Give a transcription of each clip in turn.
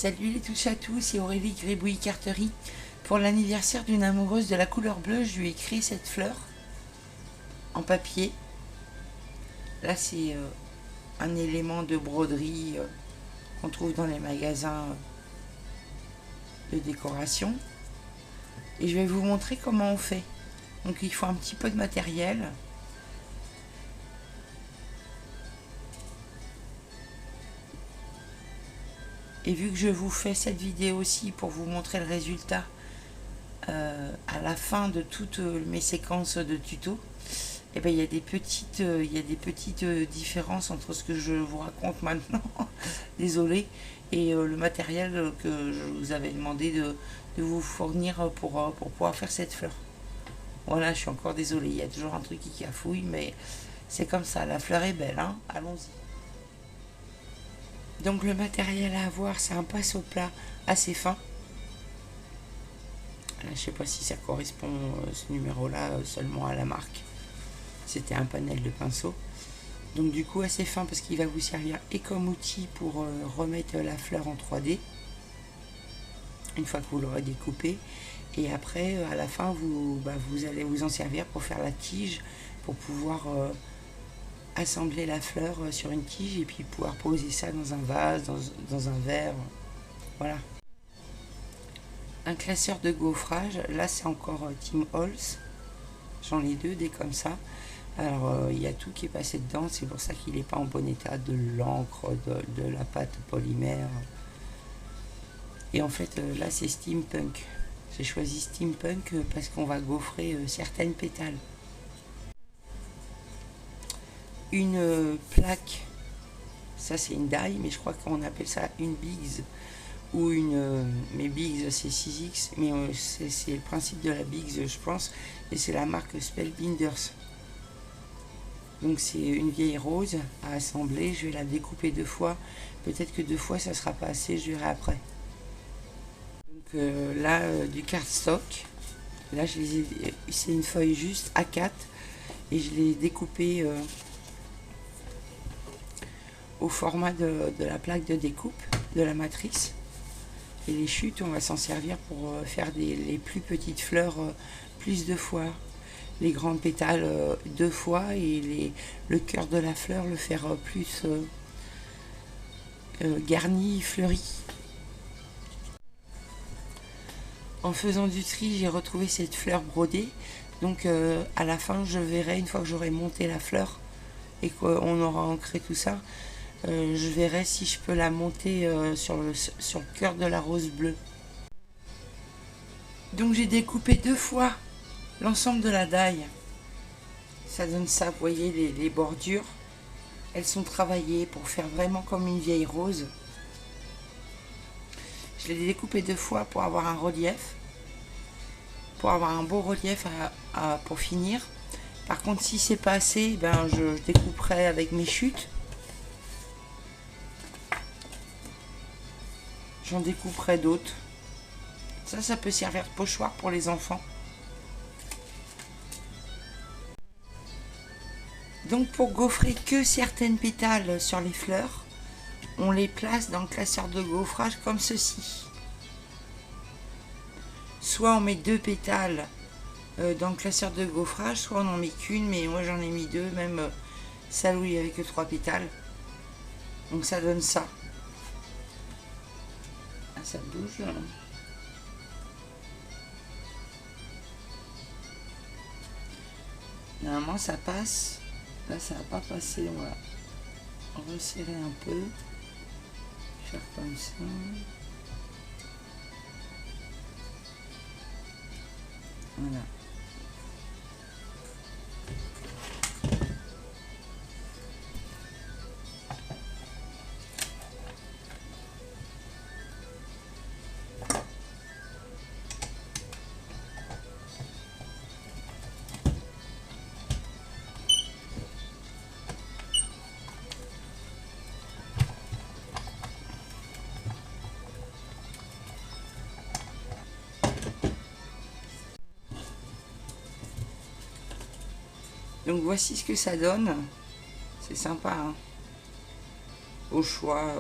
Salut les touches à tous, c'est Aurélie Gribouille-Carterie. Pour l'anniversaire d'une amoureuse de la couleur bleue, je lui ai créé cette fleur en papier. Là, c'est un élément de broderie qu'on trouve dans les magasins de décoration. Et je vais vous montrer comment on fait. Donc il faut un petit peu de matériel. Et vu que je vous fais cette vidéo aussi pour vous montrer le résultat à la fin de toutes mes séquences de tutos, et ben il y a des petites différences entre ce que je vous raconte maintenant, désolé, et le matériel que je vous avais demandé de vous fournir pour pouvoir faire cette fleur. Voilà, je suis encore désolée, il y a toujours un truc qui cafouille, mais c'est comme ça, la fleur est belle, hein. Allons-y. Donc le matériel à avoir, c'est un pinceau plat assez fin. Là, je sais pas si ça correspond ce numéro-là seulement à la marque. C'était un panel de pinceaux. Donc du coup assez fin parce qu'il va vous servir et comme outil pour remettre la fleur en 3D. Une fois que vous l'aurez découpé. Et après, à la fin, vous allez vous en servir pour faire la tige, pour pouvoir assembler la fleur sur une tige et puis pouvoir poser ça dans un vase, dans un verre. Voilà. Un classeur de gaufrage, là c'est encore Tim Holtz. J'en ai deux, des comme ça. Alors il y a tout qui est passé dedans, c'est pour ça qu'il n'est pas en bon état, de l'encre, de la pâte polymère. Et en fait là c'est steampunk. J'ai choisi steampunk parce qu'on va gaufrer certaines pétales. Une plaque, ça c'est une die, mais je crois qu'on appelle ça une Biggs ou une, mais Biggs c'est 6X, mais c'est le principe de la Biggs je pense, et c'est la marque Spellbinders. Donc c'est une vieille rose à assembler, je vais la découper 2 fois, peut-être que 2 fois ça sera pas assez, je verrai après. Donc là du cardstock, là c'est une feuille juste A4 et je l'ai découpé au format de la plaque de découpe, de la matrice. Et les chutes, on va s'en servir pour faire les plus petites fleurs plus de fois. Les grandes pétales 2 fois et le cœur de la fleur le faire plus garni, fleuri. En faisant du tri, j'ai retrouvé cette fleur brodée. Donc à la fin, je verrai, une fois que j'aurai monté la fleur et qu'on aura ancré tout ça, je verrai si je peux la monter sur le cœur de la rose bleue. Donc j'ai découpé 2 fois l'ensemble de la daille. Ça donne ça, vous voyez les bordures. Elles sont travaillées pour faire vraiment comme une vieille rose. Je l'ai découpé 2 fois pour avoir un relief. Pour avoir un beau relief pour finir. Par contre si c'est pas assez, ben, je découperai avec mes chutes. J'en découperai d'autres. Ça peut servir de pochoir pour les enfants. Donc pour gaufrer que certaines pétales sur les fleurs, on les place dans le classeur de gaufrage comme ceci. Soit on met 2 pétales dans le classeur de gaufrage, soit on n'en met qu'une, mais moi j'en ai mis 2, même Salouille avec que 3 pétales. Donc ça donne ça. Ah, ça bouge là. Normalement ça passe. Là ça va pas passer. On va resserrer un peu. Faire comme ça. Voilà. Donc voici ce que ça donne. C'est sympa, hein. au choix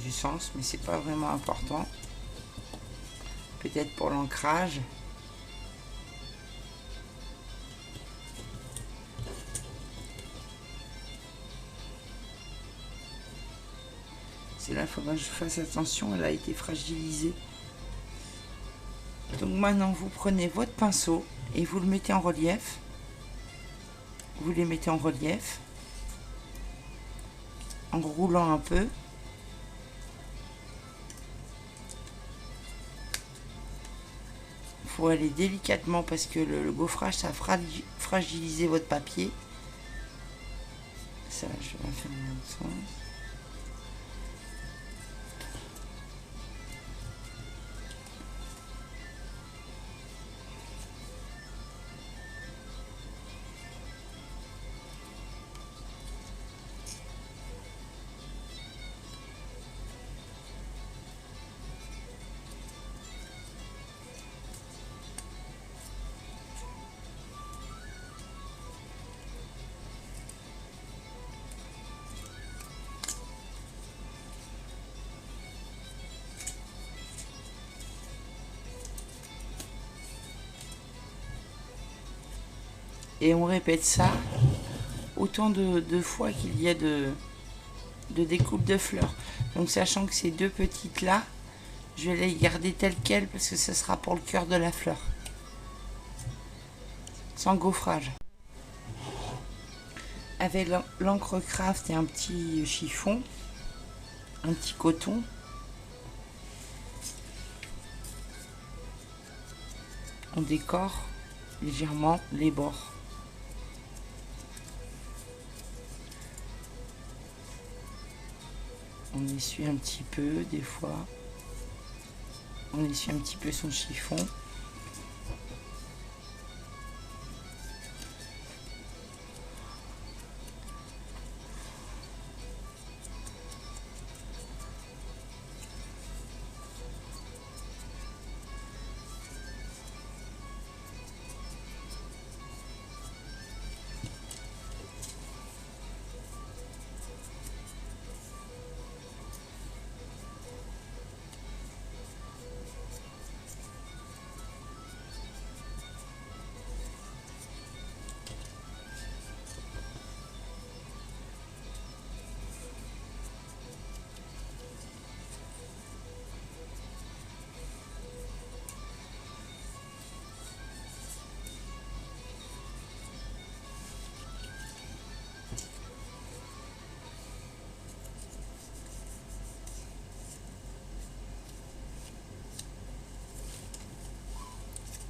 du sens, mais c'est pas vraiment important. Peut-être pour l'ancrage. C'est là, il faudra que je fasse attention, elle a été fragilisée. Donc maintenant, vous prenez votre pinceau et vous le mettez en relief. Vous les mettez en relief en roulant un peu. Il faut aller délicatement parce que le gaufrage, ça a fragilisé votre papier. Ça, je vais faire dans l'autre sens. Et on répète ça autant de fois qu'il y a de découpe de fleurs. Donc sachant que ces deux petites là, je vais les garder telles quelles parce que ce sera pour le cœur de la fleur. Sans gaufrage. Avec l'encre craft et un petit chiffon, un petit coton. On décore légèrement les bords. On essuie un petit peu des fois. On essuie un petit peu son chiffon.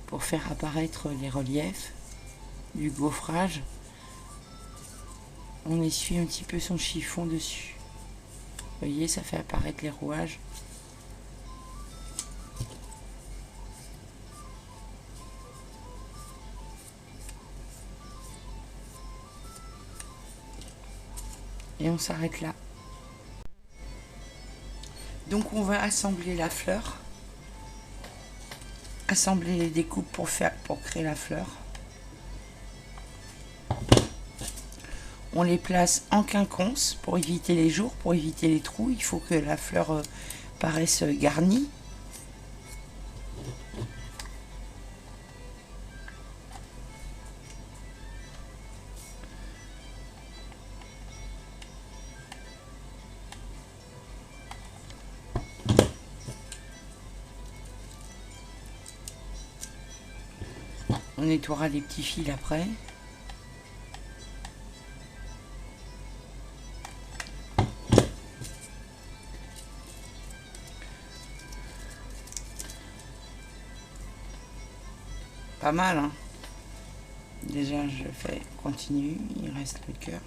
Pour faire apparaître les reliefs du gaufrage, on essuie un petit peu son chiffon dessus. Vous voyez, ça fait apparaître les rouages. Et on s'arrête là. Donc on va assembler la fleur. Assembler les découpes pour créer la fleur. On les place en quinconce pour éviter les jours, pour éviter les trous. Il faut que la fleur paraisse garnie. On nettoiera les petits fils après. Pas mal, hein. Déjà, je fais continue, il reste le cœur.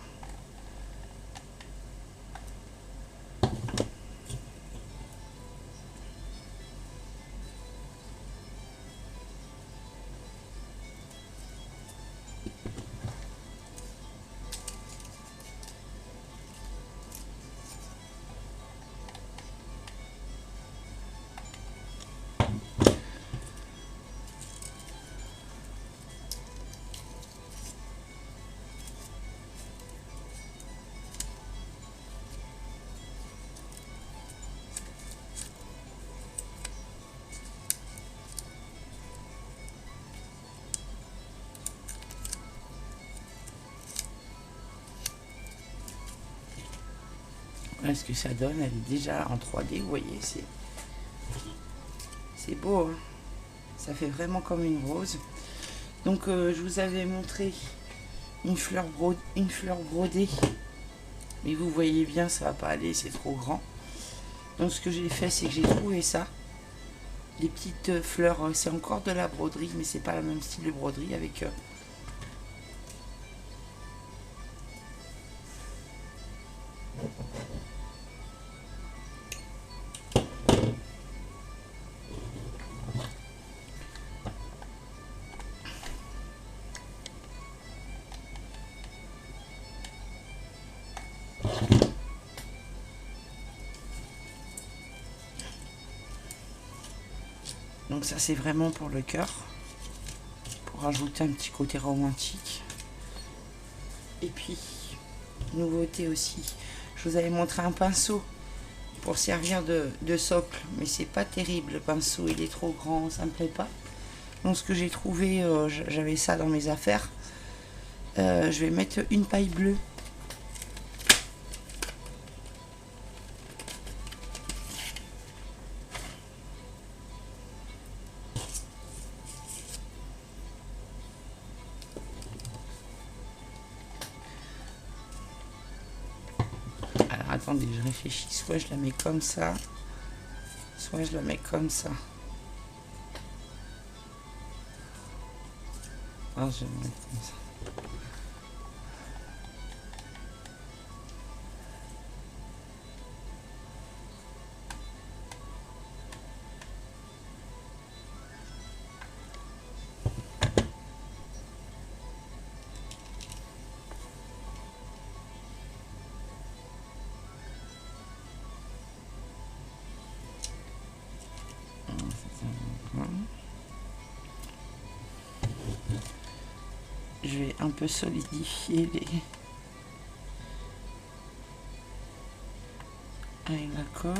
Voilà ce que ça donne, elle est déjà en 3D, vous voyez, c'est beau, hein, ça fait vraiment comme une rose. Donc je vous avais montré une fleur brodée, mais vous voyez bien, ça va pas aller, c'est trop grand. Donc ce que j'ai fait, c'est que j'ai trouvé ça, des petites fleurs, c'est encore de la broderie, mais c'est pas le même style de broderie avec donc ça c'est vraiment pour le cœur, pour rajouter un petit côté romantique. Et puis nouveauté aussi, je vous avais montré un pinceau pour servir de socle, mais c'est pas terrible le pinceau, il est trop grand, ça me plaît pas. Donc ce que j'ai trouvé, j'avais ça dans mes affaires, je vais mettre une paille bleue. Alors attendez, je réfléchis, soit je la mets comme ça, soit je la mets comme ça. Ah, je vais la mettre comme ça. Je vais un peu solidifier avec la colle.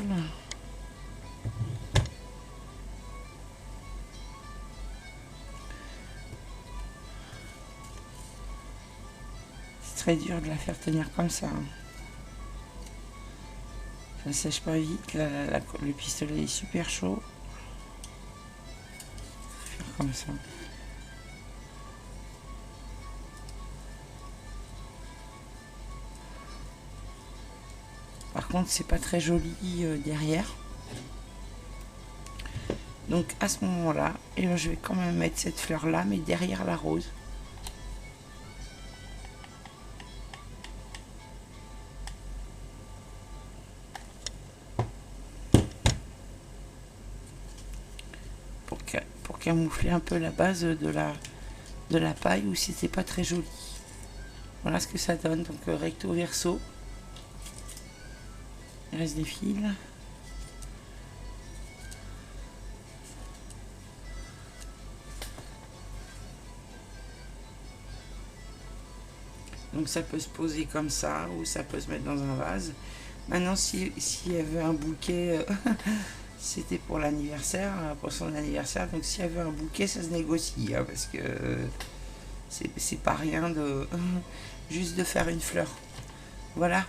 C'est très dur de la faire tenir comme ça. Ça sèche pas vite, le pistolet est super chaud. Faire comme ça. Par contre, c'est pas très joli derrière. Donc à ce moment-là, et là, je vais quand même mettre cette fleur là, mais derrière la rose. Pour camoufler un peu la base de la paille où c'était pas très joli. Voilà ce que ça donne. Donc recto verso. Il reste des fils. Donc ça peut se poser comme ça ou ça peut se mettre dans un vase. Maintenant si elle veut un bouquet, c'était pour l'anniversaire, pour son anniversaire. Donc si elle veut un bouquet, ça se négocie, hein, parce que c'est pas rien de juste de faire une fleur. Voilà.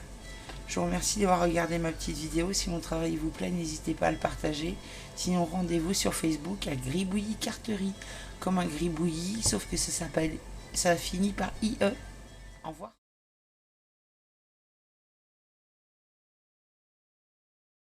Je vous remercie d'avoir regardé ma petite vidéo. Si mon travail vous plaît, n'hésitez pas à le partager. Sinon, rendez-vous sur Facebook à Gribouillis Carterie, comme un gribouillis, sauf que ça finit par IE. Au revoir.